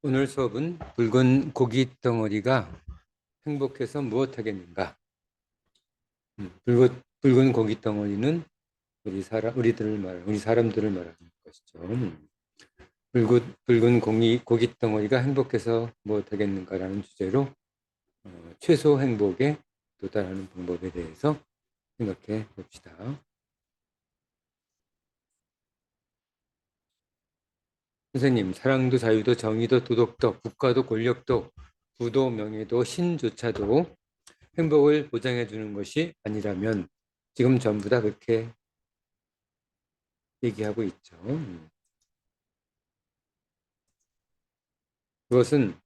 오늘 수업은 붉은 고기 덩어리가 행복해서 무엇하겠는가? 붉은 고기 덩어리는 우리 사람들을 말하는 것이죠. 붉은 고기 덩어리가 행복해서 무엇하겠는가라는 주제로 최소 행복에 도달하는 방법에 대해서 생각해 봅시다. 선생님, 사랑도 자유도 정의도 도덕도 국가도 권력도 부도 명예도 신조차도 행복을 보장해 주는 것이 아니라면 지금 전부 다 그렇게 얘기하고 있죠. 그것은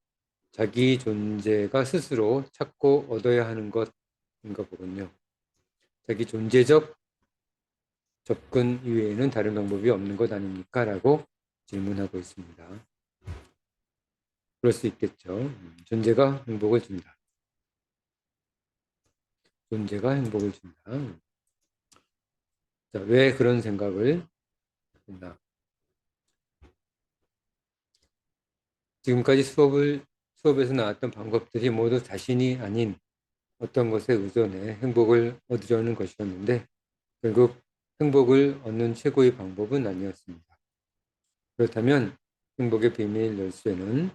자기 존재가 스스로 찾고 얻어야 하는 것인가 보군요. 자기 존재적 접근 이외에는 다른 방법이 없는 것 아닙니까? 라고 질문하고 있습니다. 그럴 수 있겠죠. 존재가 행복을 준다. 존재가 행복을 준다. 자, 왜 그런 생각을 했나? 지금까지 수업에서 나왔던 방법들이 모두 자신이 아닌 어떤 것에 의존해 행복을 얻으려는 것이었는데 결국 행복을 얻는 최고의 방법은 아니었습니다. 그렇다면 행복의 비밀 열쇠는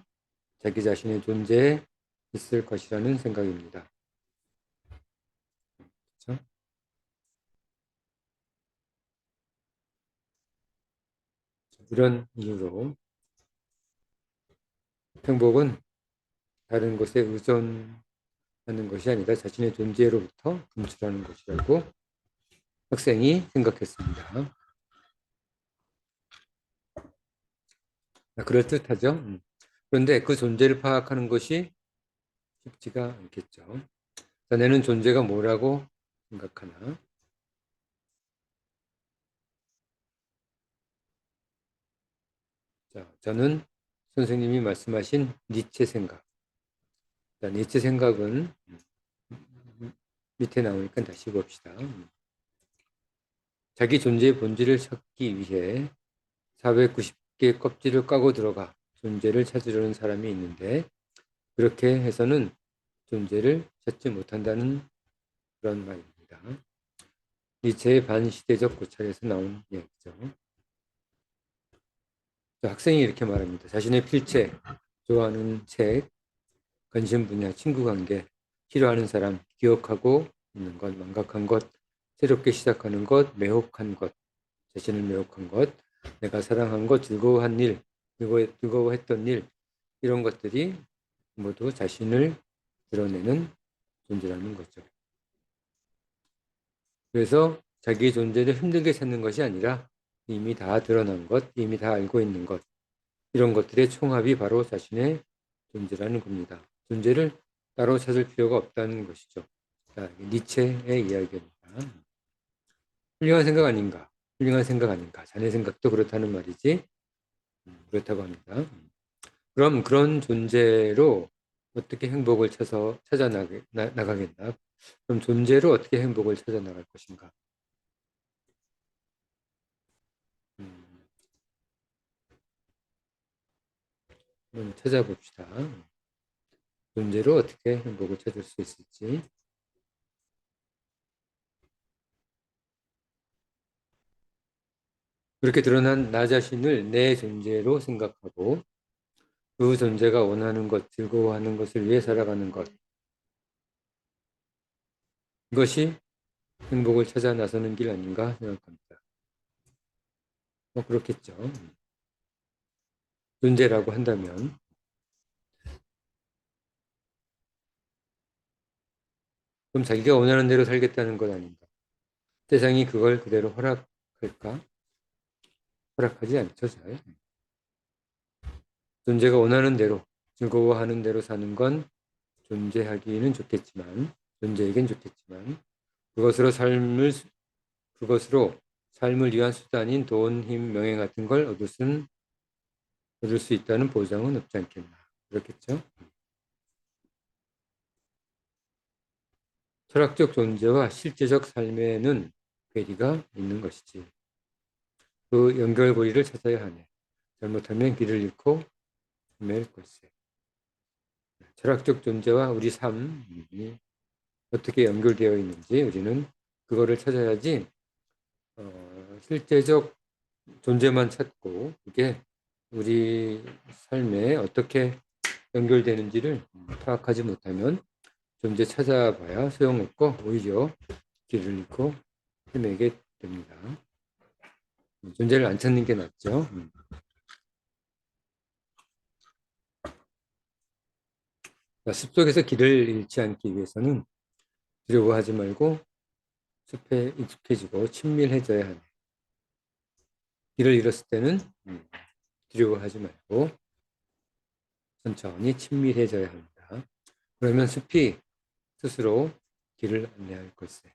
자기 자신의 존재에 있을 것이라는 생각입니다. 그렇죠? 이런 이유로 행복은 다른 것에 의존하는 것이 아니라 자신의 존재로부터 분출하는 것이라고 학생이 생각했습니다. 그럴듯하죠? 그런데 그 존재를 파악하는 것이 쉽지가 않겠죠. 자네는 존재가 뭐라고 생각하나? 자, 저는 선생님이 말씀하신 니체 생각. 자, 니체 생각은 밑에 나오니까 다시 봅시다. 자기 존재의 본질을 찾기 위해 490개 껍질을 까고 들어가 존재를 찾으려는 사람이 있는데 그렇게 해서는 존재를 찾지 못한다는 그런 말입니다. 니체의 반시대적 고찰에서 나온 이야기죠. 학생이 이렇게 말합니다. 자신의 필체, 좋아하는 책, 관심 분야, 친구 관계, 싫어하는 사람, 기억하고 있는 것, 망각한 것, 새롭게 시작하는 것, 매혹한 것, 자신을 매혹한 것, 내가 사랑한 것, 즐거워한 일, 즐거워했던 일, 이런 것들이 모두 자신을 드러내는 존재라는 거죠. 그래서 자기 존재를 힘들게 찾는 것이 아니라 이미 다 드러난 것, 이미 다 알고 있는 것, 이런 것들의 총합이 바로 자신의 존재라는 겁니다. 존재를 따로 찾을 필요가 없다는 것이죠. 자, 니체의 이야기입니다. 훌륭한 생각 아닌가? 훌륭한 생각 아닌가? 자네 생각도 그렇다는 말이지. 그렇다고 합니다. 그럼 그런 존재로 어떻게 행복을 찾아 나가겠나? 그럼 존재로 어떻게 행복을 찾아 나갈 것인가? 한번 찾아봅시다. 존재로 어떻게 행복을 찾을 수 있을지. 그렇게 드러난 나 자신을 내 존재로 생각하고 그 존재가 원하는 것, 즐거워하는 것을 위해 살아가는 것. 이것이 행복을 찾아 나서는 길 아닌가 생각합니다. 그렇겠죠. 존재라고 한다면 그럼 자기가 원하는 대로 살겠다는 것 아닌가? 세상이 그걸 그대로 허락할까? 허락하지 않죠, 잘. 존재가 원하는 대로, 즐거워하는 대로 사는 건 존재하기는 좋겠지만, 존재에겐 좋겠지만, 그것으로 삶을 위한 수단인 돈, 힘, 명예 같은 걸 얻을 수 있다는 보장은 없지 않겠나. 그렇겠죠? 철학적 존재와 실제적 삶에는 괴리가 있는 것이지. 그 연결고리를 찾아야 하네. 잘못하면 길을 잃고 헤맬 것세. 철학적 존재와 우리 삶이 어떻게 연결되어 있는지 우리는 그거를 찾아야지 실제적 존재만 찾고 그게 우리 삶에 어떻게 연결되는지를 파악하지 못하면 존재 찾아봐야 소용없고 오히려 길을 잃고 헤매게 됩니다. 존재를 안 찾는 게 낫죠. 숲속에서 길을 잃지 않기 위해서는 두려워하지 말고 숲에 익숙해지고 친밀해져야 하네. 길을 잃었을 때는 두려워하지 말고 천천히 친밀해져야 합니다. 그러면 숲이 스스로 길을 안내할 것에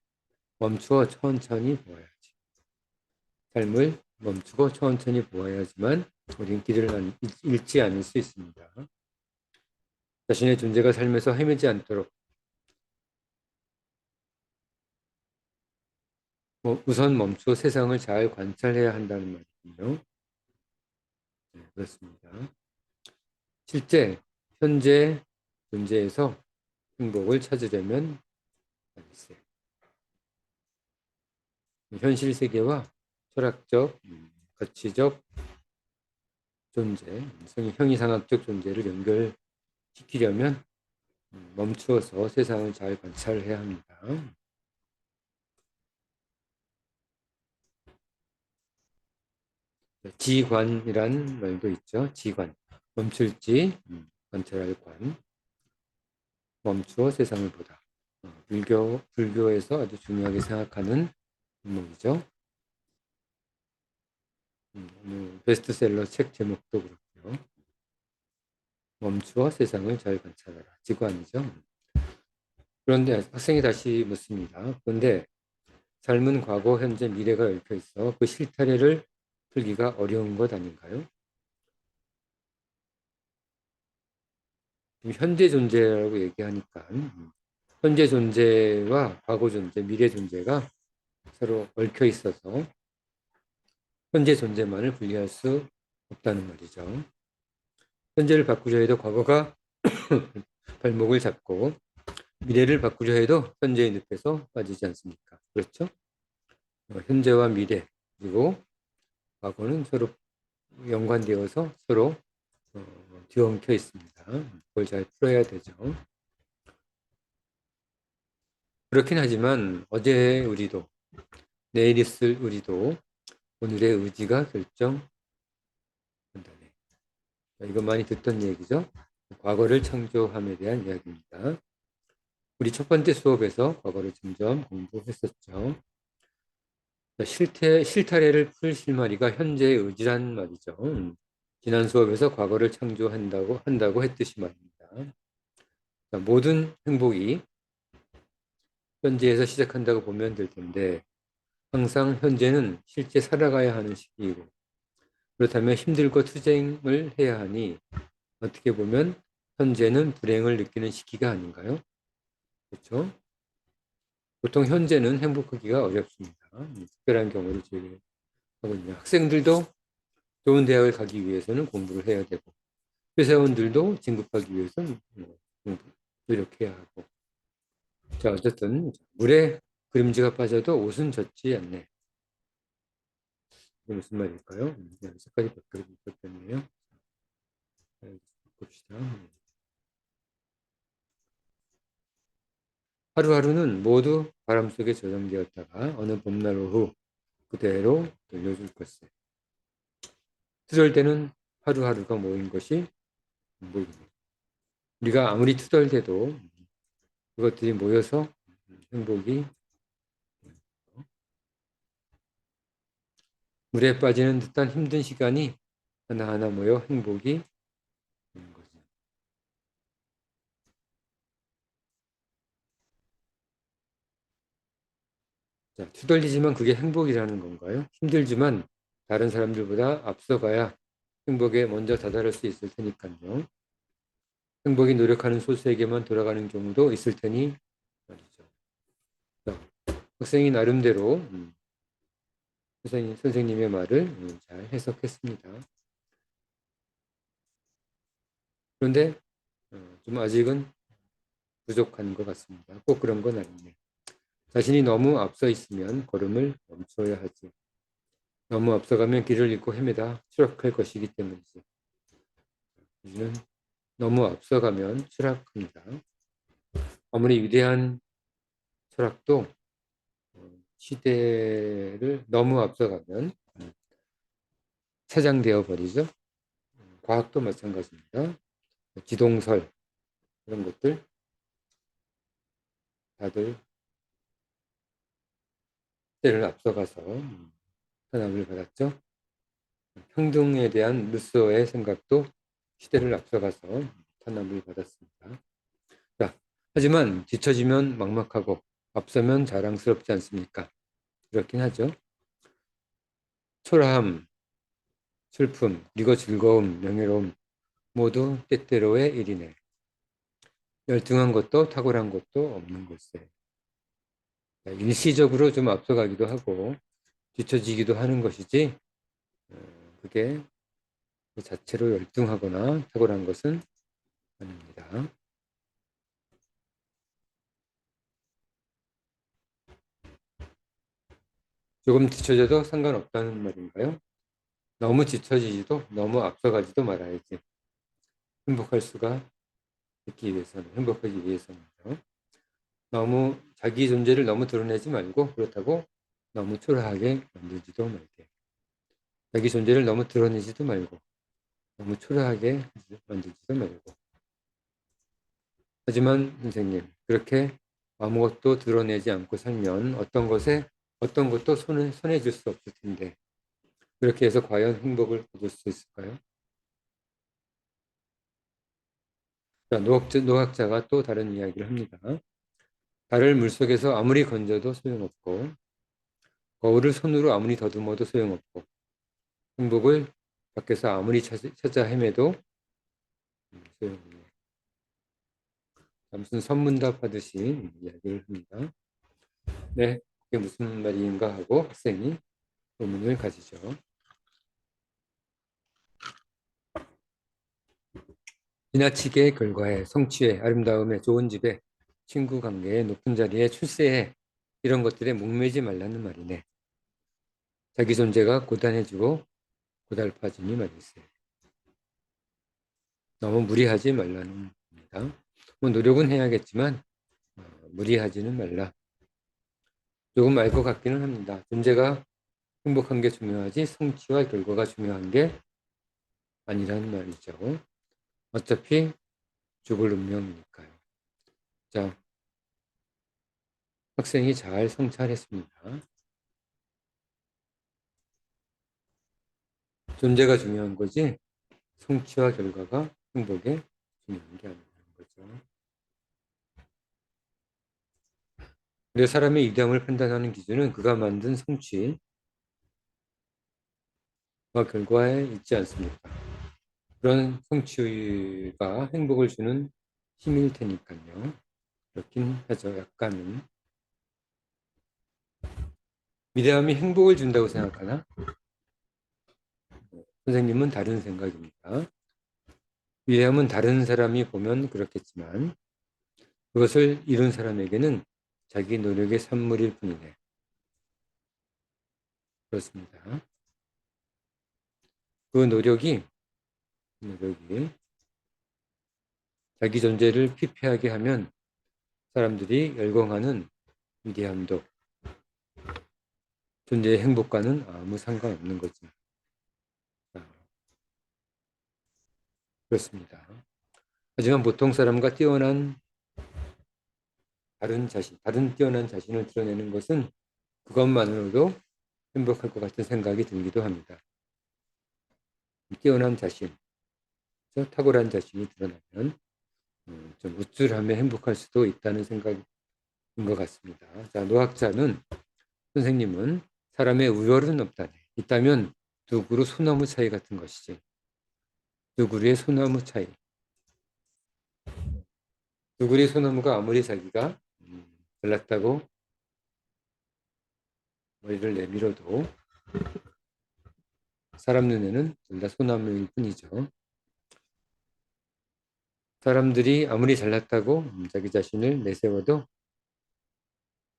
멈추어 천천히 보아야지. 삶을 멈추고 천천히 보아야지만 우린 길을 잃지 않을 수 있습니다. 자신의 존재가 삶에서 헤매지 않도록 우선 멈추어 세상을 잘 관찰해야 한다는 말이군요. 네, 그렇습니다. 실제 현재 존재에서 행복을 찾으려면 현실 세계와 철학적, 가치적 존재, 형이상학적 존재를 연결시키려면 멈추어서 세상을 잘 관찰해야 합니다. 지관이란 말도 있죠. 지관. 멈출지, 관찰할 관. 멈추어 세상을 보다. 불교에서 아주 중요하게 생각하는 문목이죠. 베스트셀러 책 제목도 그렇고요. 멈추어 세상을 잘 관찰하라. 지관이죠. 그런데 학생이 다시 묻습니다. 그런데 삶은 과거, 현재, 미래가 얽혀 있어 그 실타래를 풀기가 어려운 것 아닌가요? 현재 존재라고 얘기하니까 현재 존재와 과거 존재, 미래 존재가 서로 얽혀 있어서 현재 존재만을 분리할 수 없다는 말이죠. 현재를 바꾸려 해도 과거가 발목을 잡고 미래를 바꾸려 해도 현재의 늪에서 빠지지 않습니까? 그렇죠? 현재와 미래 그리고 과거는 서로 연관되어서 서로 뒤엉켜 있습니다. 그걸 잘 풀어야 되죠. 그렇긴 하지만 어제 우리도 내일 있을 우리도 오늘의 의지가 결정한다네. 이거 많이 듣던 얘기죠. 과거를 창조함에 대한 이야기입니다. 우리 첫 번째 수업에서 과거를 점점 공부했었죠. 실타래를 풀 실마리가 현재의 의지란 말이죠. 지난 수업에서 과거를 한다고 했듯이 말입니다. 모든 행복이 현재에서 시작한다고 보면 될 텐데 항상 현재는 실제 살아가야 하는 시기이고 그렇다면 힘들고 투쟁을 해야 하니 어떻게 보면 현재는 불행을 느끼는 시기가 아닌가요? 그렇죠? 보통 현재는 행복하기가 어렵습니다. 특별한 경우를 제외하거든요. 학생들도 좋은 대학을 가기 위해서는 공부를 해야 되고 회사원들도 진급하기 위해서는 노력해야 하고 자 어쨌든 물에 그림자가 빠져도 옷은 젖지 않네. 이게 무슨 말일까요? 색깔이 바뀌었네요. 봅시다. 하루하루는 모두 바람 속에 저장되었다가 어느 봄날 오후 그대로 돌려줄 것을. 투덜대는 하루하루가 모인 것이 행복입니다. 우리가 아무리 투덜대도 그것들이 모여서 행복이 물에 빠지는 듯한 힘든 시간이 하나하나 모여 행복이 되는 거죠. 자, 투덜리지만 그게 행복이라는 건가요? 힘들지만 다른 사람들보다 앞서가야 행복에 먼저 다다를 수 있을 테니까요. 행복이 노력하는 소수에게만 돌아가는 경우도 있을 테니 말이죠. 자, 학생이 나름대로 선생님의 말을 잘 해석했습니다. 그런데 좀 아직은 부족한 것 같습니다. 꼭 그런 건 아니네요. 자신이 너무 앞서 있으면 걸음을 멈춰야 하지. 너무 앞서가면 길을 잃고 헤매다 추락할 것이기 때문이지. 우리는 너무 앞서가면 추락합니다. 아무리 위대한 철학도 시대를 너무 앞서가면 차장되어 버리죠. 과학도 마찬가지입니다. 지동설 그런 것들 다들 시대를 앞서가서 탄압을 받았죠. 평등에 대한 루소의 생각도 시대를 앞서가서 탄압을 받았습니다. 자, 하지만 뒤처지면 막막하고 앞서면 자랑스럽지 않습니까? 그렇긴 하죠. 초라함, 슬픔, 그리고 즐거움, 명예로움 모두 때때로의 일이네. 열등한 것도 탁월한 것도 없는 것에 일시적으로 좀 앞서가기도 하고 뒤처지기도 하는 것이지 그게 그 자체로 열등하거나 탁월한 것은 아닙니다. 조금 뒤처져도 상관없다는 말인가요? 너무 뒤처지지도 너무 앞서가지도 말아야지. 행복할 수가 있기 위해서는, 행복하기 위해서는요. 너무 자기 존재를 너무 드러내지 말고 그렇다고 너무 초라하게 만들지도 말게. 자기 존재를 너무 드러내지도 말고 너무 초라하게 만들지도 말고. 하지만 선생님, 그렇게 아무것도 드러내지 않고 살면 어떤 것도 손해줄 수 없을 텐데 그렇게 해서 과연 행복을 얻을 수 있을까요? 자, 노학자가 또 다른 이야기를 합니다. 달을 물속에서 아무리 건져도 소용없고 거울을 손으로 아무리 더듬어도 소용없고 행복을 밖에서 아무리 찾아 헤매도 소용없네. 무슨 선문답 하듯이 이야기를 합니다. 네, 그게 무슨 말인가 하고 학생이 의문을 가지죠. 지나치게 결과에 성취에 아름다움에 좋은 집에 친구 관계에 높은 자리에 출세해 이런 것들에 목매지 말라는 말이네. 자기 존재가 고단해지고 고달파지니 말이세. 너무 무리하지 말라는 겁니다. 뭐 노력은 해야겠지만 무리하지는 말라. 조금 알 것 같기는 합니다. 존재가 행복한 게 중요하지 성취와 결과가 중요한 게 아니라는 말이죠. 어차피 죽을 운명이니까요. 자, 학생이 잘 성찰했습니다. 존재가 중요한 거지 성취와 결과가 행복에 중요한 게 아니라는 거죠. 근데 사람의 이됨을 판단하는 기준은 그가 만든 성취와 결과에 있지 않습니까? 그런 성취가 행복을 주는 힘일 테니까요. 그렇긴 하죠. 약간은. 위대함이 행복을 준다고 생각하나? 선생님은 다른 생각입니다. 위대함은 다른 사람이 보면 그렇겠지만 그것을 이룬 사람에게는 자기 노력의 산물일 뿐이네. 그렇습니다. 그 노력이 자기 존재를 피폐하게 하면 사람들이 열광하는 위대함도 존재의 행복과는 아무 상관없는 거죠. 그렇습니다. 하지만 보통 사람과 다른 뛰어난 자신을 드러내는 것은 그것만으로도 행복할 것 같은 생각이 들기도 합니다. 뛰어난 자신, 탁월한 자신이 드러나면 좀 우쭐하며 행복할 수도 있다는 생각인 것 같습니다. 자, 선생님은 사람의 우열은 없다네. 있다면 두 그루 소나무 차이 같은 것이지. 두 그루의 소나무 차이. 두 그루의 소나무가 아무리 자기가 잘났다고 머리를 내밀어도 사람 눈에는 둘 다 소나무일 뿐이죠. 사람들이 아무리 잘났다고 자기 자신을 내세워도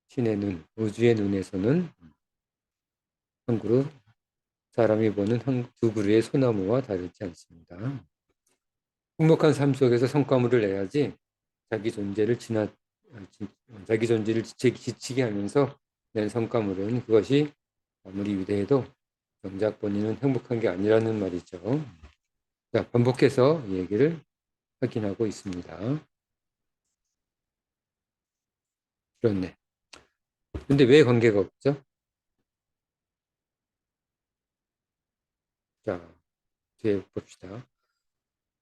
신의 눈, 우주의 눈에서는 한 그루 사람이 보는 두 그루의 소나무와 다르지 않습니다. 행복한 삶 속에서 성과물을 내야지 자기 존재를 자기 존재를 지치게 하면서 낸 성과물은 그것이 아무리 위대해도 정작 본인은 행복한 게 아니라는 말이죠. 자, 반복해서 이 얘기를 확인하고 있습니다. 그렇네. 근데 왜 관계가 없죠? 자, 뒤에 봅시다.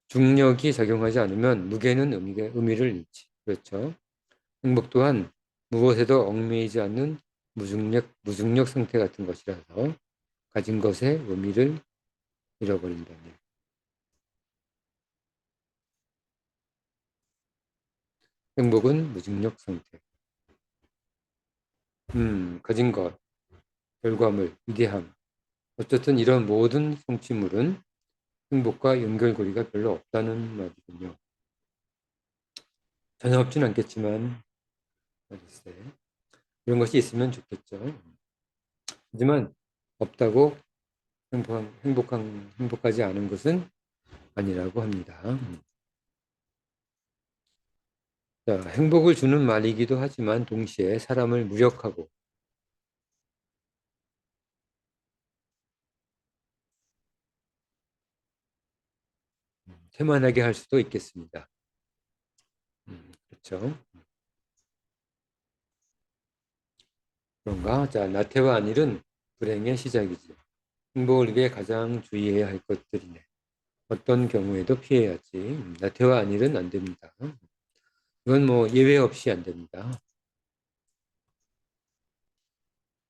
중력이 작용하지 않으면 무게는 의미를 잃지. 그렇죠. 행복 또한 무엇에도 얽매이지 않는 무중력 상태 같은 것이라서 가진 것의 의미를 잃어버린다네. 행복은 무중력 상태. 가진 것, 결과물, 위대함. 어쨌든 이런 모든 성취물은 행복과 연결고리가 별로 없다는 말이군요. 전혀 없진 않겠지만, 글쎄, 이런 것이 있으면 좋겠죠. 하지만 없다고 행복하지 않은 것은 아니라고 합니다. 자, 행복을 주는 말이기도 하지만 동시에 사람을 무력하고 태만하게 할 수도 있겠습니다. 그렇죠. 그런가? 자, 나태와 안일은 불행의 시작이지. 행복을 위해 가장 주의해야 할 것들이네. 어떤 경우에도 피해야지. 나태와 안일은 안 됩니다. 이건 뭐 예외 없이 안 됩니다.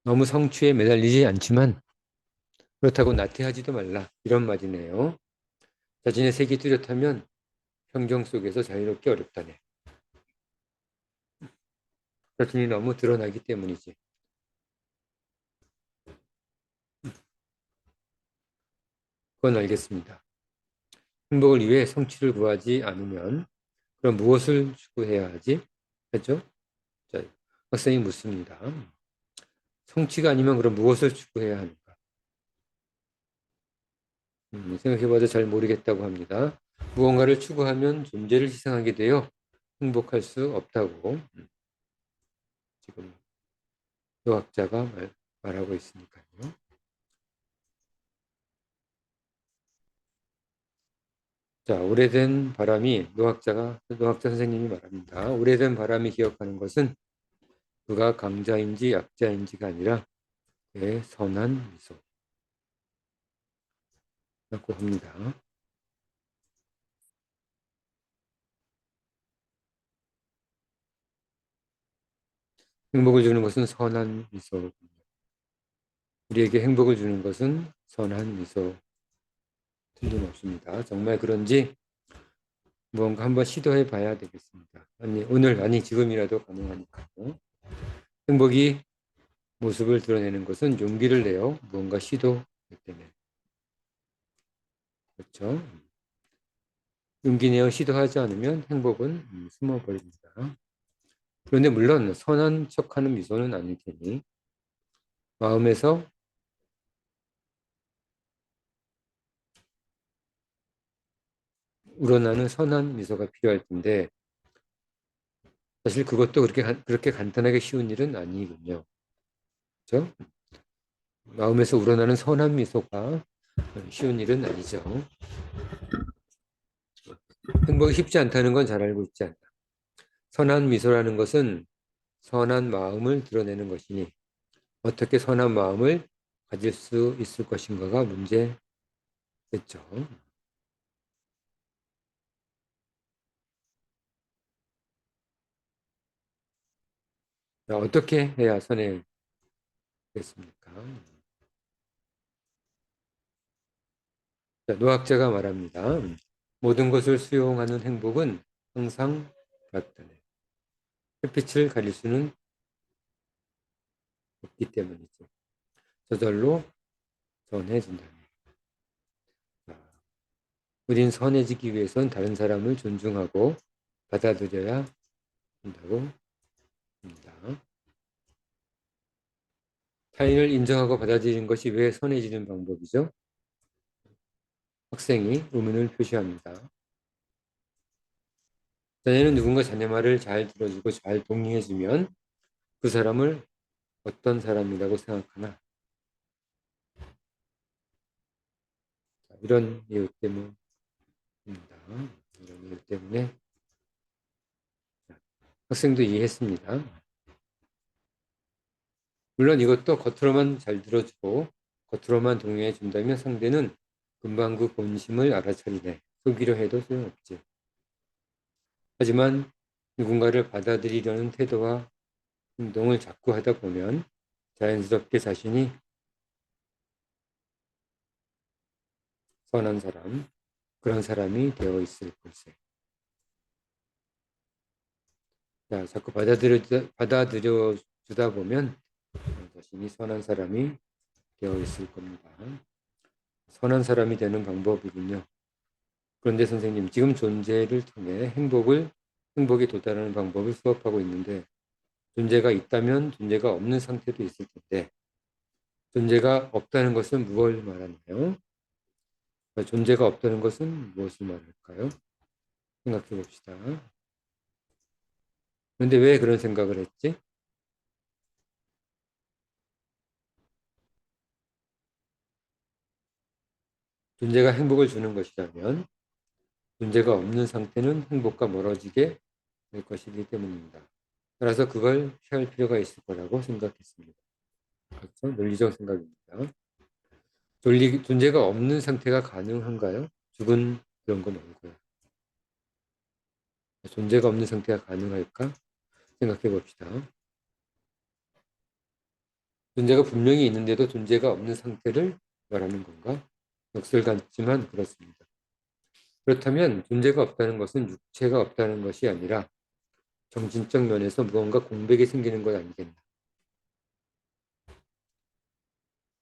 너무 성취에 매달리지 않지만 그렇다고 나태하지도 말라. 이런 말이네요. 자신의 색이 뚜렷하면 평정 속에서 자유롭기 어렵다네. 자신이 너무 드러나기 때문이지. 그건 알겠습니다. 행복을 위해 성취를 구하지 않으면 그럼 무엇을 추구해야 하지? 했죠? 자, 학생이 묻습니다. 성취가 아니면 그럼 무엇을 추구해야 하는가? 생각해봐도 잘 모르겠다고 합니다. 무언가를 추구하면 존재를 희생하게 되어 행복할 수 없다고 지금 노학자가 말하고 있으니까요. 자, 오래된 바람이 노학자 선생님이 말합니다. 오래된 바람이 기억하는 것은 그가 강자인지 약자인지가 아니라 그의 선한 미소라고 합니다. 행복을 주는 것은 선한 미소. 우리에게 행복을 주는 것은 선한 미소. 틀림없습니다. 정말 그런지 무언가 한번 시도해 봐야 되겠습니다. 아니 지금이라도 가능하니까요. 행복이 모습을 드러내는 것은 용기를 내어 무언가 시도할 때문에 그렇죠. 용기 내어 시도하지 않으면 행복은 숨어버립니다. 그런데 물론 선한 척하는 미소는 아닐 테니 마음에서 우러나는 선한 미소가 필요할 텐데 사실 그것도 그렇게 간단하게 쉬운 일은 아니군요. 그렇죠? 마음에서 우러나는 선한 미소가 쉬운 일은 아니죠. 행복이 쉽지 않다는 건 잘 알고 있지 않나. 선한 미소라는 것은 선한 마음을 드러내는 것이니 어떻게 선한 마음을 가질 수 있을 것인가가 문제겠죠. 어떻게 해야 선해겠습니까? 노학자가 말합니다. 모든 것을 수용하는 행복은 항상 같다네. 햇빛을 가릴 수는 없기 때문이죠. 저절로 전해진다네. 우린 선해지기 위해선 다른 사람을 존중하고 받아들여야 한다고 합니다. 타인을 인정하고 받아들이는 것이 왜 선해지는 방법이죠? 학생이 의문을 표시합니다. 자네는 누군가 자네 말을 잘 들어주고 잘 동의해주면 그 사람을 어떤 사람이라고 생각하나? 이런 이유 때문입니다. 이런 이유 때문에 학생도 이해했습니다. 물론 이것도 겉으로만 잘 들어주고 겉으로만 동의해 준다면 상대는 금방 그 본심을 알아차리네. 속이려 해도 소용없지. 하지만 누군가를 받아들이려는 태도와 행동을 자꾸 하다 보면 자연스럽게 자신이 선한 사람, 그런 사람이 되어 있을 것에. 자, 자꾸 받아들여 주다 보면 자신이 선한 사람이 되어 있을 겁니다. 선한 사람이 되는 방법이군요. 그런데 선생님, 지금 존재를 통해 행복에 도달하는 방법을 수업하고 있는데 존재가 있다면 존재가 없는 상태도 있을 텐데 존재가 없다는 것은 무엇을 말하나요? 존재가 없다는 것은 무엇을 말할까요? 생각해 봅시다. 그런데 왜 그런 생각을 했지? 존재가 행복을 주는 것이라면 존재가 없는 상태는 행복과 멀어지게 될 것이기 때문입니다. 따라서 그걸 피할 필요가 있을 거라고 생각했습니다. 그렇죠? 논리적 생각입니다. 존재가 없는 상태가 가능한가요? 죽은 그런 거 말고요. 존재가 없는 상태가 가능할까? 생각해 봅시다. 존재가 분명히 있는데도 존재가 없는 상태를 말하는 건가? 역설 같지만 그렇습니다. 그렇다면 존재가 없다는 것은 육체가 없다는 것이 아니라 정신적 면에서 무언가 공백이 생기는 것 아니겠나?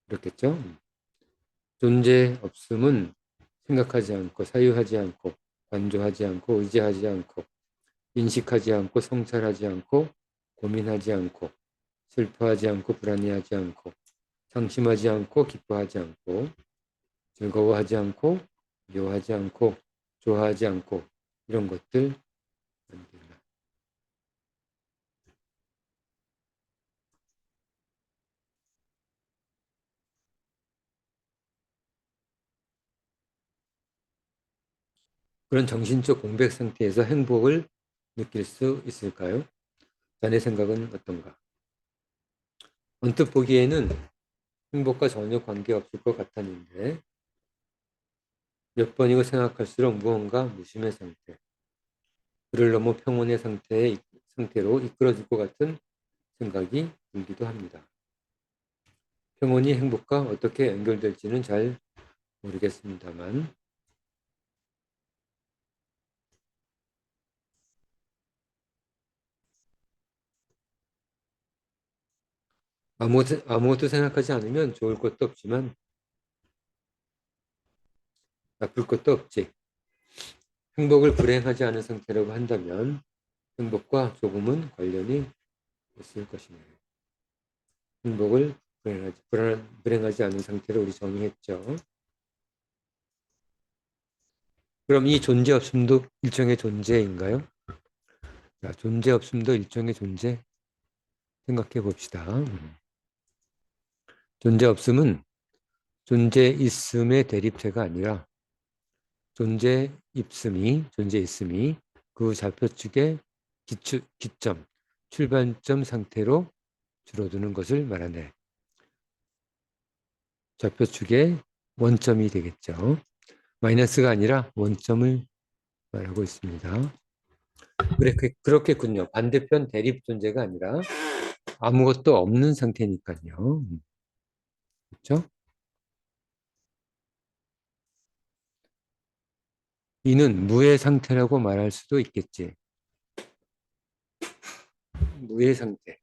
그렇겠죠? 존재 없음은 생각하지 않고 사유하지 않고 관조하지 않고 의지하지 않고 인식하지 않고 성찰하지 않고 고민하지 않고 슬퍼하지 않고 불안해하지 않고 상심하지 않고 기뻐하지 않고 즐거워하지 않고 미워하지 않고 좋아하지 않고 이런 것들 만든다. 그런 정신적 공백 상태에서 행복을 느낄 수 있을까요? 자네 생각은 어떤가? 언뜻 보기에는 행복과 전혀 관계없을 것 같았는데 몇 번이고 생각할수록 무언가 무심의 상태, 그를 넘어 평온의 상태로 이끌어질 것 같은 생각이 들기도 합니다. 평온이 행복과 어떻게 연결될지는 잘 모르겠습니다만 아무것도 생각하지 않으면 좋을 것도 없지만 나쁠 것도 없지. 행복을 불행하지 않은 상태라고 한다면 행복과 조금은 관련이 있을 것이네요. 행복을 불행하지 않은 상태로 우리 정의했죠. 그럼 이 존재 없음도 일종의 존재인가요? 자, 존재 없음도 일종의 존재 생각해 봅시다. 존재 없음은 존재 있음의 대립체가 아니라 존재 있음이 그 좌표축의 기점, 출발점 상태로 줄어드는 것을 말하네. 좌표축의 원점이 되겠죠. 마이너스가 아니라 원점을 말하고 있습니다. 그렇겠군요. 반대편 대립 존재가 아니라 아무것도 없는 상태니까요. 그렇죠? 이는 무의 상태라고 말할 수도 있겠지. 무의 상태.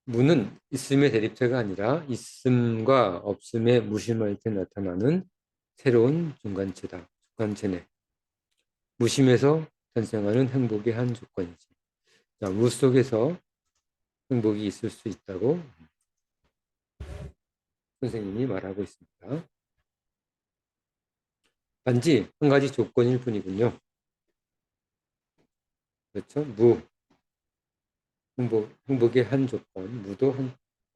무는 있음의 대립체가 아니라 있음과 없음의 무심할 때 나타나는 새로운 중간체다. 중간체네. 무심에서 탄생하는 행복의 한 조건이지. 자, 무 속에서 행복이 있을 수 있다고 선생님이 말하고 있습니다. 단지 한 가지 조건일 뿐이군요. 그렇죠? 행복의 한 조건, 무도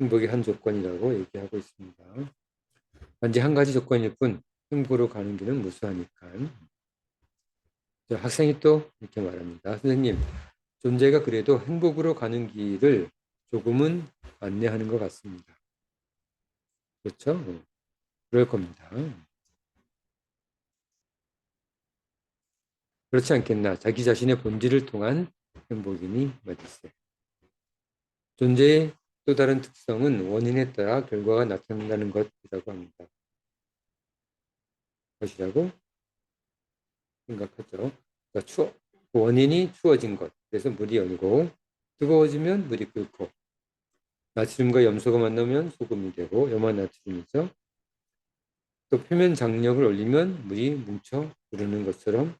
행복의 한 조건이라고 얘기하고 있습니다. 단지 한 가지 조건일 뿐, 행복으로 가는 길은 무수하니까. 학생이 또 이렇게 말합니다. 선생님, 존재가 그래도 행복으로 가는 길을 조금은 안내하는 것 같습니다. 그렇죠? 그럴 겁니다. 그렇지 않겠나? 자기 자신의 본질을 통한 행복이니 말일세. 존재의 또 다른 특성은 원인에 따라 결과가 나타난다는 것이라고 합니다. 것이라고 생각하죠. 그러니까 원인이 추워진 것. 그래서 물이 얼고 뜨거워지면 물이 끓고 나트륨과 염소가 만나면 소금이 되고 염화나트륨이죠. 또 표면 장력을 올리면 물이 뭉쳐 오르는 것처럼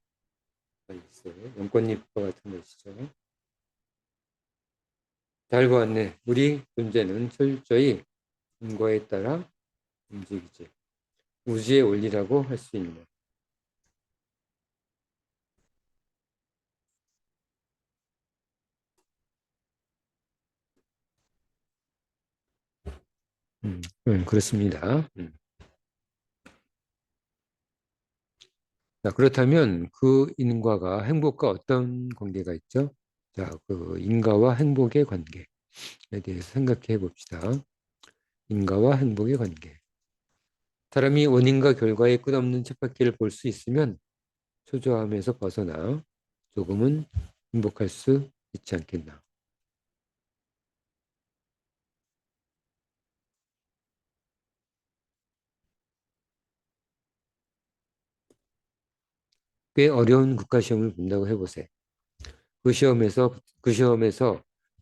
있어요. 연꽃잎과 같은 것이죠. 잘 보았네. 우리 존재는 철저히 인과에 따라 움직이지. 우주의 원리라고 할 수 있는. 그렇습니다. 자, 그렇다면 그 인과가 행복과 어떤 관계가 있죠? 자, 그 인과와 행복의 관계에 대해서 생각해 봅시다. 인과와 행복의 관계. 사람이 원인과 결과의 끝없는 쳇바퀴를 볼 수 있으면 초조함에서 벗어나 조금은 행복할 수 있지 않겠나. 꽤 어려운 국가시험을 본다고 해보세요. 그 시험에서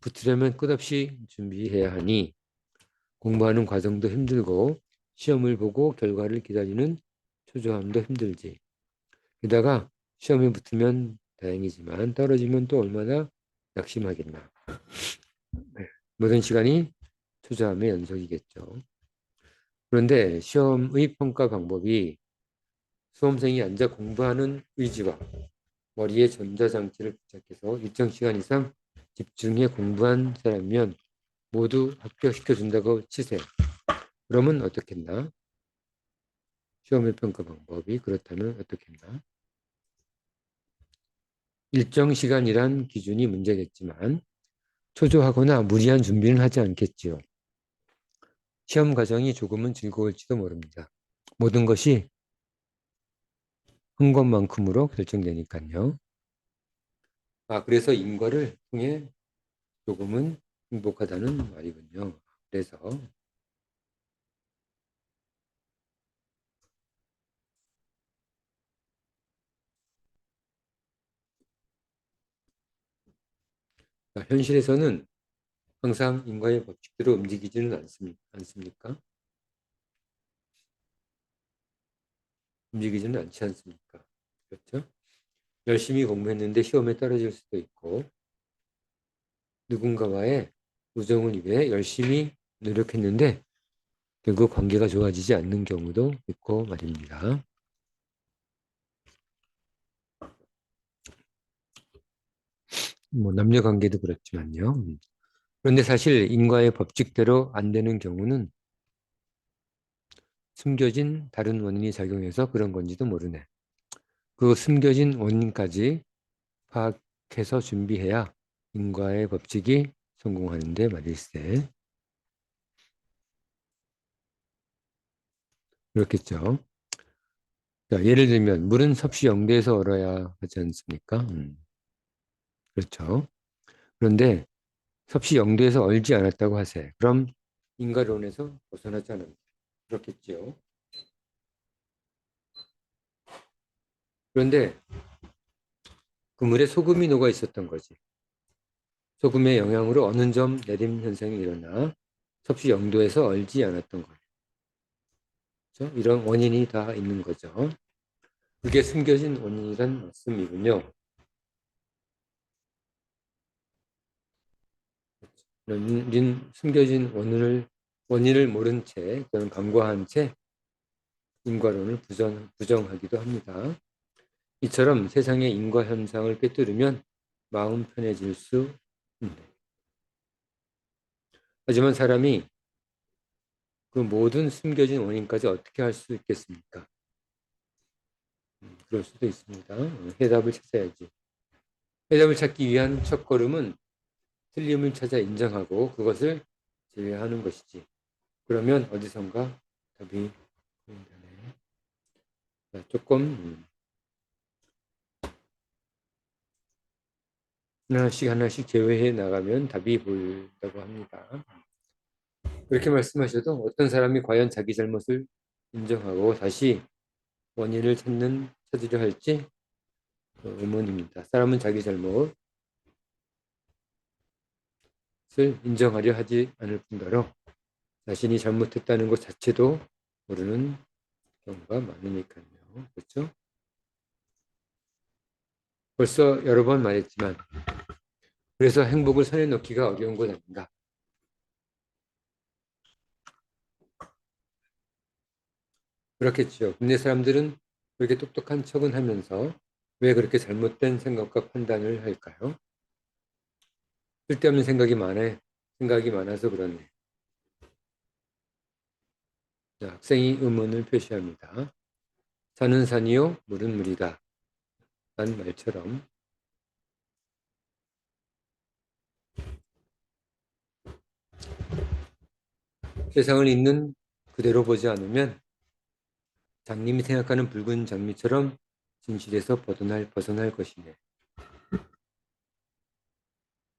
붙으려면 끝없이 준비해야 하니 공부하는 과정도 힘들고 시험을 보고 결과를 기다리는 초조함도 힘들지. 게다가 시험에 붙으면 다행이지만 떨어지면 또 얼마나 낙심하겠나. 네. 모든 시간이 초조함의 연속이겠죠. 그런데 시험의 평가 방법이 수험생이 앉아 공부하는 의지와 머리에 전자장치를 부착해서 일정 시간 이상 집중해 공부한 사람이면 모두 합격시켜준다고 치세요. 그러면 어떻겠나? 시험의 평가 방법이 그렇다면 어떻겠나? 일정 시간이란 기준이 문제겠지만 초조하거나 무리한 준비는 하지 않겠지요. 시험 과정이 조금은 즐거울지도 모릅니다. 모든 것이 한 것만큼으로 결정되니까요. 그래서 인과를 통해 조금은 행복하다는 말이군요. 그래서 현실에서는 항상 인과의 법칙대로 움직이지는 않습니까? 움직이지는 않지 않습니까? 그렇죠? 열심히 공부했는데 시험에 떨어질 수도 있고 누군가와의 우정을 위해 열심히 노력했는데 결국 관계가 좋아지지 않는 경우도 있고 말입니다. 뭐 남녀 관계도 그렇지만요. 그런데 사실 인과의 법칙대로 안 되는 경우는 숨겨진 다른 원인이 작용해서 그런 건지도 모르네. 그 숨겨진 원인까지 파악해서 준비해야 인과의 법칙이 성공하는데 말일세. 그렇겠죠. 자, 예를 들면 물은 섭씨 0도에서 얼어야 하지 않습니까? 그렇죠. 그런데 섭씨 0도에서 얼지 않았다고 하세요. 그럼 인과론에서 벗어나지 않습니다. 그렇겠죠. 그런데 그 물에 소금이 녹아 있었던 거지. 소금의 영향으로 어느 점 내림 현상이 일어나 섭씨 0도에서 얼지 않았던 거예요. 그렇죠? 이런 원인이 다 있는 거죠. 그게 숨겨진 원인이란 말씀이군요. 이런 숨겨진 원인을 모른 채 또는 간과한 채 인과론을 부정하기도 합니다. 이처럼 세상의 인과 현상을 꿰뚫으면 마음 편해질 수 있는데, 하지만 사람이 그 모든 숨겨진 원인까지 어떻게 할 수 있겠습니까? 그럴 수도 있습니다. 해답을 찾아야지. 해답을 찾기 위한 첫걸음은 틀림을 찾아 인정하고 그것을 제외하는 것이지. 그러면 어디선가 답이 보인다네. 조금 하나씩 제외해 나가면 답이 보인다고 합니다. 그렇게 말씀하셔도 어떤 사람이 과연 자기 잘못을 인정하고 다시 원인을 찾으려 할지 의문입니다. 사람은 자기 잘못을 인정하려 하지 않을 뿐더러 자신이 잘못했다는 것 자체도 모르는 경우가 많으니까요. 그렇죠? 벌써 여러 번 말했지만 그래서 행복을 손에 넣기가 어려운 것 아닌가. 그렇겠죠. 근데 사람들은 그렇게 똑똑한 척은 하면서 왜 그렇게 잘못된 생각과 판단을 할까요? 쓸데없는 생각이 많아서 그렇네. 자, 학생이 의문을 표시합니다. 산은 산이요, 물은 물이다. 란 말처럼 세상을 있는 그대로 보지 않으면 장님이 생각하는 붉은 장미처럼 진실에서 벗어날 것이네.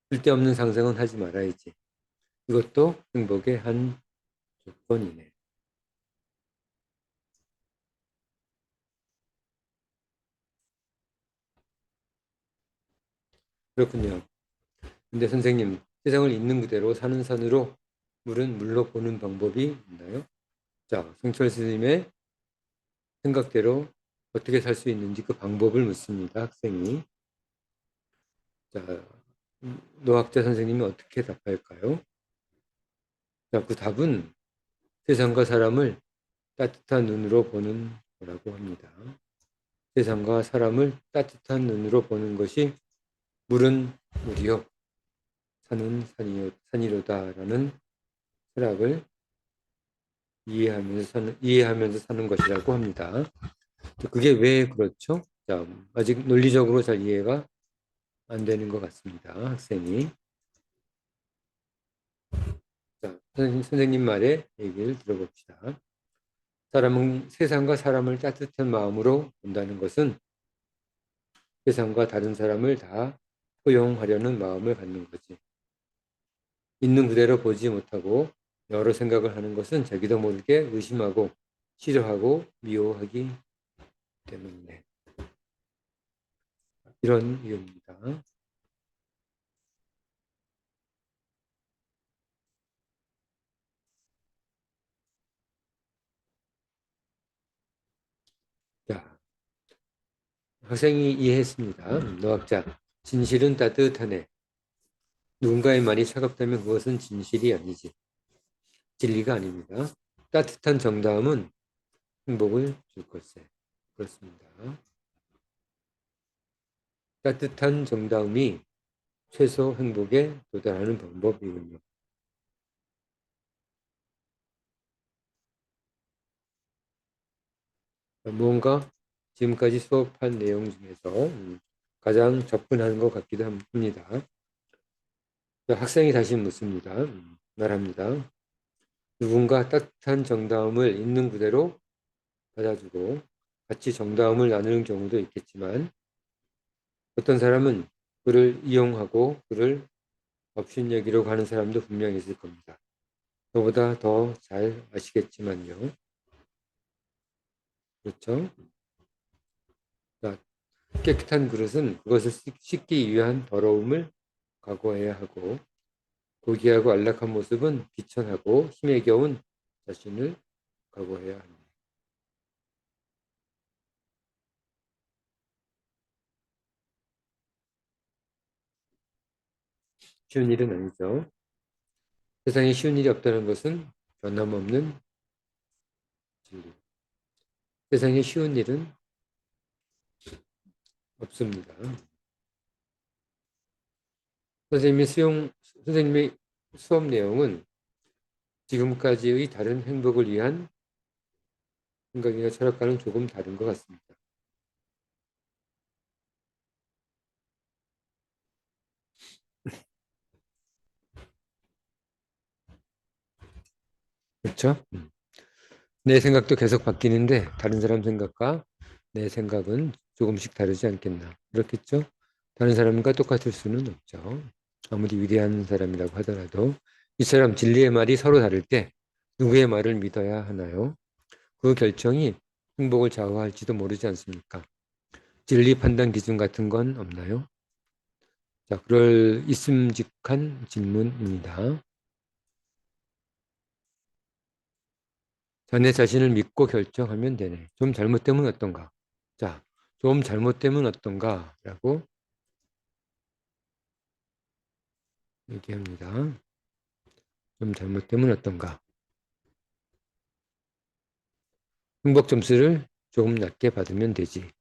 쓸데없는 상상은 하지 말아야지. 이것도 행복의 한 조건이네. 그렇군요. 근데 선생님, 세상을 있는 그대로 사는 산으로 물은 물로 보는 방법이 있나요? 자, 성철 스님의 생각대로 어떻게 살 수 있는지 그 방법을 묻습니다. 학생이. 자, 노학자 선생님이 어떻게 답할까요? 자, 그 답은 세상과 사람을 따뜻한 눈으로 보는 거라고 합니다. 세상과 사람을 따뜻한 눈으로 보는 것이 물은 물이요, 산은 산이로다라는 철학을 이해하면서 사는 것이라고 합니다. 그게 왜 그렇죠? 자, 아직 논리적으로 잘 이해가 안 되는 것 같습니다. 학생이. 자, 선생님 말에 얘기를 들어봅시다. 사람은 세상과 사람을 따뜻한 마음으로 본다는 것은 세상과 다른 사람을 다 포용하려는 마음을 갖는 거지. 있는 그대로 보지 못하고 여러 생각을 하는 것은 자기도 모르게 의심하고 싫어하고 미워하기 때문에 이런 이유입니다. 자, 학생이 이해했습니다. 노학자, 진실은 따뜻하네. 누군가의 말이 차갑다면 그것은 진실이 아니지. 진리가 아닙니다. 따뜻한 정다움은 행복을 줄 것세. 그렇습니다. 따뜻한 정다움이 최소 행복에 도달하는 방법이군요. 무언가 지금까지 수업한 내용 중에서 가장 접근하는 것 같기도 합니다. 학생이 다시 묻습니다. 말합니다. 누군가 따뜻한 정다움을 있는 그대로 받아주고 같이 정다움을 나누는 경우도 있겠지만 어떤 사람은 그를 이용하고 그를 업신여기려고 하는 사람도 분명히 있을 겁니다. 저보다 더 잘 아시겠지만요. 그렇죠? 자, 깨끗한 그릇은 그것을 씻기 위한 더러움을 각오해야 하고 고귀하고 안락한 모습은 비천하고 힘에 겨운 자신을 각오해야 합니다. 쉬운 일은 아니죠. 세상에 쉬운 일이 없다는 것은 변함없는 진리. 세상에 쉬운 일은 없습니다. 선생님의 수업 내용은 지금까지의 다른 행복을 위한 생각이나 철학과는 조금 다른 것 같습니다. 그렇죠? 내 생각도 계속 바뀌는데 다른 사람 생각과 내 생각은 조금씩 다르지 않겠나. 그렇겠죠? 다른 사람과 똑같을 수는 없죠. 아무리 위대한 사람이라고 하더라도 이처럼 진리의 말이 서로 다를 때 누구의 말을 믿어야 하나요? 그 결정이 행복을 좌우할지도 모르지 않습니까? 진리 판단 기준 같은 건 없나요? 자, 그럴 있음직한 질문입니다. 자네 자신을 믿고 결정하면 되네. 좀 잘못되면 어떤가? 자, 좀 잘못되면 어떤가? 라고 얘기합니다. 좀 잘못되면 어떤가? 행복 점수를 조금 낮게 받으면 되지.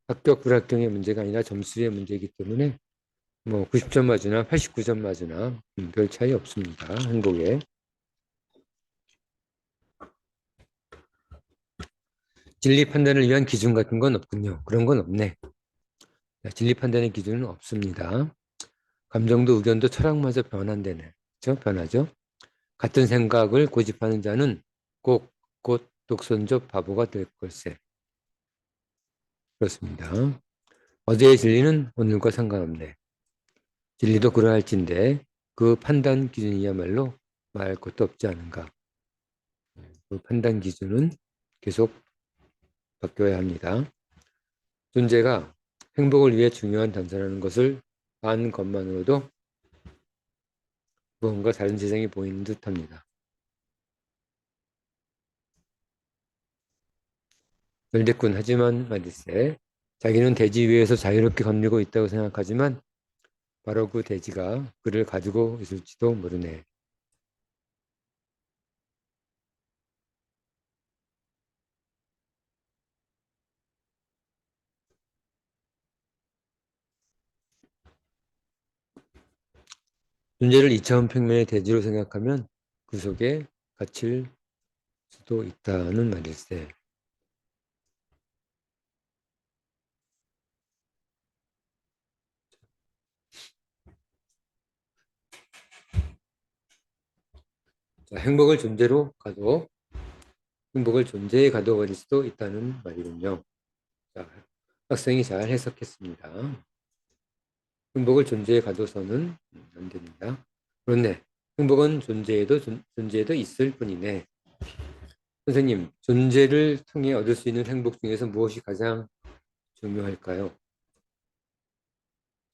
합격 불합격의 문제가 아니라 점수의 문제이기 때문에 뭐 90점 맞으나 89점 맞으나 별 차이 없습니다. 행복에. 진리 판단을 위한 기준 같은 건 없군요. 그런 건 없네. 진리 판단의 기준은 없습니다. 감정도 의견도 철학마저 변한다네. 그렇죠? 변하죠. 같은 생각을 고집하는 자는 꼭 곧 독선적 바보가 될 걸세. 그렇습니다. 어제의 진리는 오늘과 상관없네. 진리도 그러할진데 그 판단 기준이야말로 말할 것도 없지 않은가. 그 판단 기준은 계속 바뀌어야 합니다. 존재가 행복을 위해 중요한 단서라는 것을 아는 것만으로도 무언가 다른 세상이 보이는 듯합니다. 멸대꾼 하지만 말일세 자기는 대지 위에서 자유롭게 거닐고 있다고 생각하지만 바로 그 대지가 그를 가지고 있을지도 모르네. 존재를 이차원 평면의 대지로 생각하면 그 속에 갇힐 수도 있다는 말일세. 자, 행복을 존재에 가둬버릴 수도 있다는 말이군요. 자, 학생이 잘 해석했습니다. 행복을 존재에 가둬서는 안 됩니다. 그렇네. 행복은 존재에도 있을 뿐이네. 선생님, 존재를 통해 얻을 수 있는 행복 중에서 무엇이 가장 중요할까요?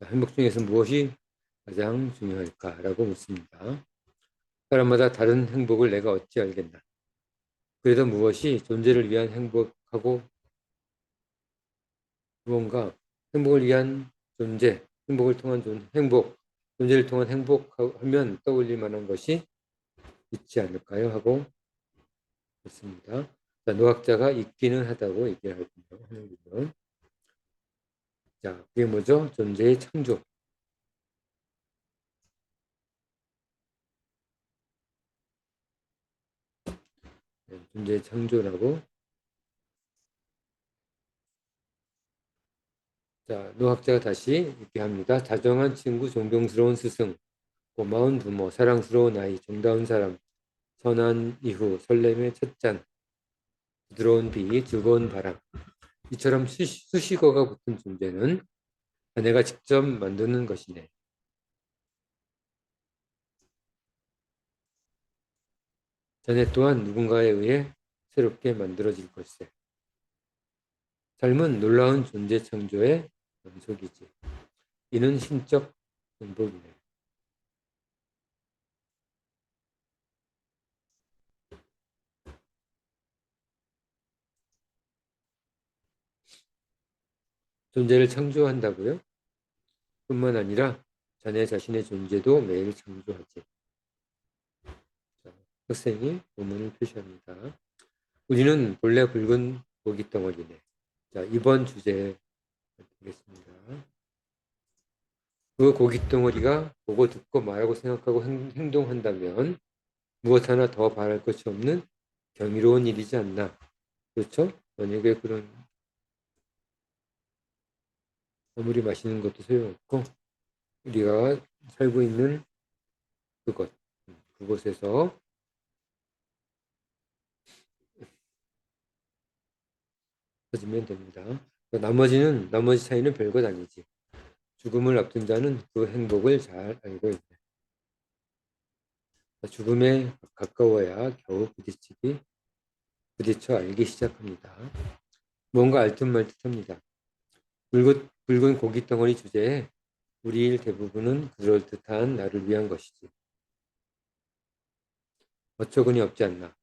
행복 중에서 무엇이 가장 중요할까라고 묻습니다. 사람마다 다른 행복을 내가 어찌 알겠나? 그래도 무엇이 존재를 위한 행복하고 무언가 행복을 위한 존재, 존재를 통한 행복하면 떠올릴 만한 것이 있지 않을까요? 하고 있습니다. 자, 노학자가 있기는 하다고 하는군요. 자, 그게 뭐죠? 존재의 창조. 네, 존재의 창조라고. 자, 노학자가 다시 이렇게 합니다. 다정한 친구, 존경스러운 스승, 고마운 부모, 사랑스러운 아이, 정다운 사람, 선한 이후, 설렘의 첫잔, 부드러운 비, 즐거운 바람. 이처럼 수식어가 붙은 존재는 자네가 직접 만드는 것이네. 자네 또한 누군가에 의해 새롭게 만들어질 것세. 삶은 놀라운 존재 창조의 연속이지. 이는 신적 행복이네. 존재를 창조한다고요? 뿐만 아니라 자네 자신의 존재도 매일 창조하지. 자, 학생이 본문을 표시합니다. 우리는 본래 붉은 고기 덩어리네. 자, 이번 주제 되겠습니다. 그 고기 덩어리가 보고 듣고 말하고 생각하고 행동한다면 무엇 하나 더 바랄 것이 없는 경이로운 일이지 않나. 그렇죠? 만약에 그런 아무리 맛있는 것도 소용없고 우리가 살고 있는 그것, 그곳에서 터지면 됩니다. 나머지 차이는 별것 아니지. 죽음을 앞둔 자는 그 행복을 잘 알고 있다. 죽음에 가까워야 겨우 부딪혀 알기 시작합니다. 뭔가 알듯말듯합니다. 붉은 고깃 덩어리 주제에 우리 일 대부분은 그럴듯한 나를 위한 것이지. 어처구니 없지 않나.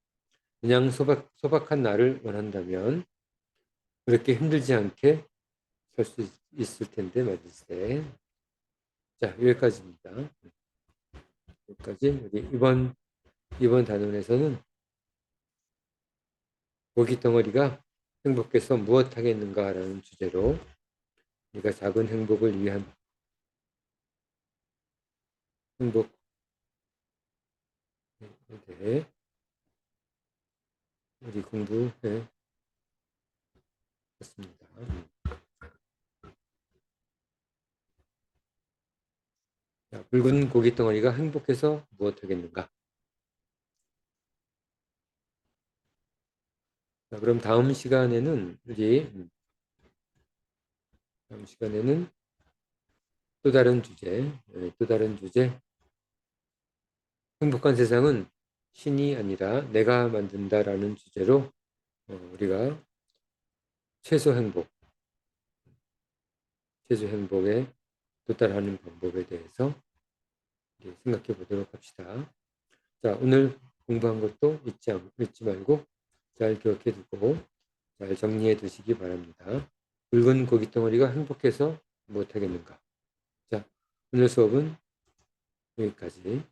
그냥 소박한 나를 원한다면 그렇게 힘들지 않게 살 수 있을 텐데 말일세. 자, 여기까지입니다. 여기까지. 우리 이번 단원에서는 고기 덩어리가 행복해서 무엇 하겠는가라는 주제로 우리가 작은 행복을 위한 행복에 대해 우리 공부해 봤습니다. 자, 붉은 고기 덩어리가 행복해서 무엇 하겠는가? 자, 그럼 다음 시간에는 또 다른 주제, 행복한 세상은 신이 아니라 내가 만든다라는 주제로 우리가 최소 행복에 도달하는 방법에 대해서 생각해 보도록 합시다. 자, 오늘 공부한 것도 잊지 말고 잘 기억해 두고 잘 정리해 두시기 바랍니다. 붉은 고기 덩어리가 행복해서 무엇하겠는가? 자, 오늘 수업은 여기까지.